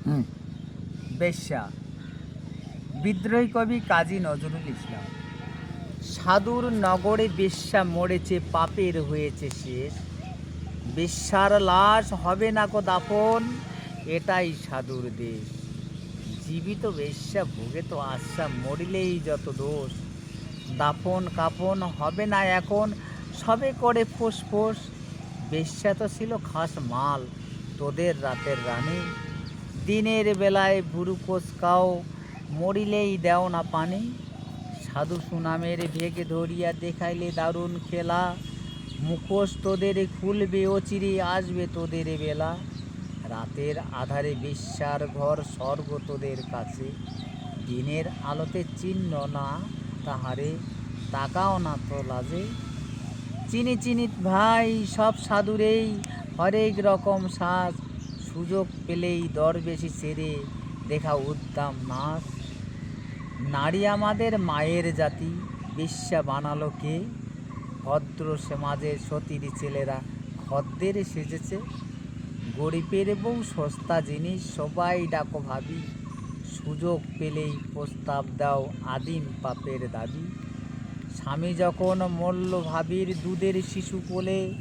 হুম। বেশ্যা। বিদ্রোহী কবি কাজী নজরুল ইসলাম। সাধুর নগরে বেশ্যা মরেছে, পাপের হয়েছে শেষ। বেশ্যার লাশ হবে না কো দাফন, এটাই সাধুর দেশ। জীবিত বেশ্যা ভোগে তো আশা, মরিলেই যত দোষ। দাফন কাফন হবে না এখন, সবে করে ফোঁস। বেশ্যা তো ছিল খাস মাল, তোদের রাতের রানী। দিনের বেলায় ভুরু কোঁচকাও, মরিলেই দেও না পানি। সাধু সুনামের ভেগে ধরিয়া দেখাইলে দারুণ খেলা। মুখোশ তোদের খুলবে অচিরে, আসবে তোদের বেলা। রাতের আধারে বেশ্যার ঘর, স্বর্গ তোদের কাছে। দিনের আলোতে চিহ্ন না তাহারে, তাকাও না তো লাজে। চিনি ভাই সব সাধুরেই, হরেক রকম সাজ। সুযোগ পেলেই দরবেশি ছেড়ে, দেখা উদ্দাম নাচ। নারী আমাদের মায়ের জাতি, বেশ্যা বানালো কে? ভদ্র সমাজের সতীর ছেলেরা খদ্দের সেজেছে। গরিবের বউ সস্তা জিনিস, সবাই ডাকো ভাবি। সুযোগ পেলেই প্রস্তাব দাও, আদিম পাপের দাবি। স্বামী যখন মল্ল ভাবির দুধের শিশু কোলে,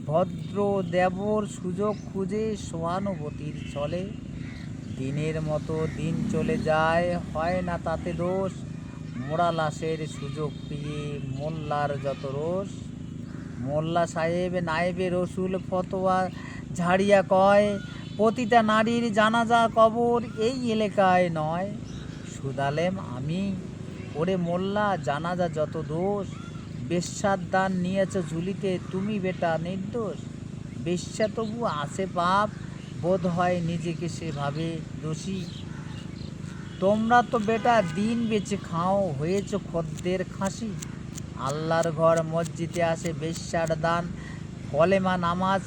ভদ্র দেবর সুযোগ খুঁজে সহানুভূতির চলে। দিনের মতো দিন চলে যায়, হয় না তাতে দোষ। মোড়া লাশের সুযোগ পেয়ে মোল্লার যত রোষ। মোল্লা সাহেব নায়েবে রসুল ফতোয়া ঝাড়িয়া কয়, প্রতিটা নারীর জানাজা কবর এই এলাকায় নয়। শুধালেম আমি, ওরে মোল্লা জানাজা যত দোষ, বেশ্যার দান নিয়েছ ঝুলিতে তুমি বেটা নির্দোষ। বেশ্যা তবু আছে পাপ, বোধ হয় নিজেকে সেভাবে দোষী। তোমরা তো বেটা দিন বেঁচে খাও, হয়েছ খদ্দের খাসি। আল্লাহর ঘর মসজিদে আসে বেশ্যার দান, কলেমা নামাজ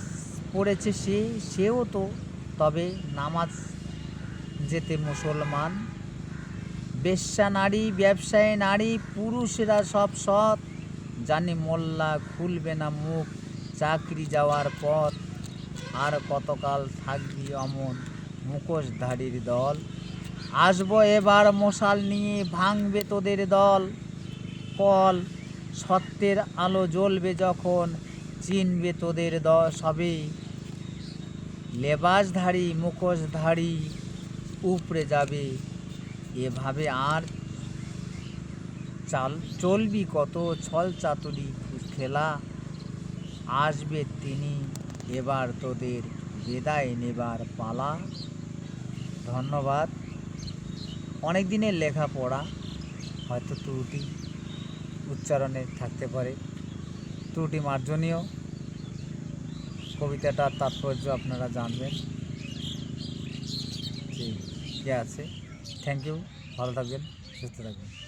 পড়েছে সেও তো তবে নামাজ যেতে মুসলমান। বেশ্যা নারী, ব্যবসায়ী নারী, পুরুষেরা সব সৎ। জানি মোল্লা খুলবে না মুখ, চাকরি যাওয়ার পথ। আর কতকাল থাকবি অমন মুখোশধারীর দল? আসবো এবার মশাল নিয়ে, ভাঙবে তোদের দল কল। সত্যের আলো জ্বলবে যখন, চিনবে তোদের সবে। লেবাসধারী মুখোশধারী উপড়ে যাবে। এভাবে আর চলবি কত ছল চাতুরি খেলা। আসবে তিনি, এবার তোদের বিদায় নেবার পালা। ধন্যবাদ। অনেক দিনের লেখাপড়া, হয়তো ত্রুটি উচ্চারণে থাকতে পারে, ত্রুটি মার্জনীয়। কবিতাটার তাৎপর্য আপনারা জানবেন। ঠিক আছে, থ্যাংক ইউ। ভালো থাকবেন, সুস্থ থাকবেন।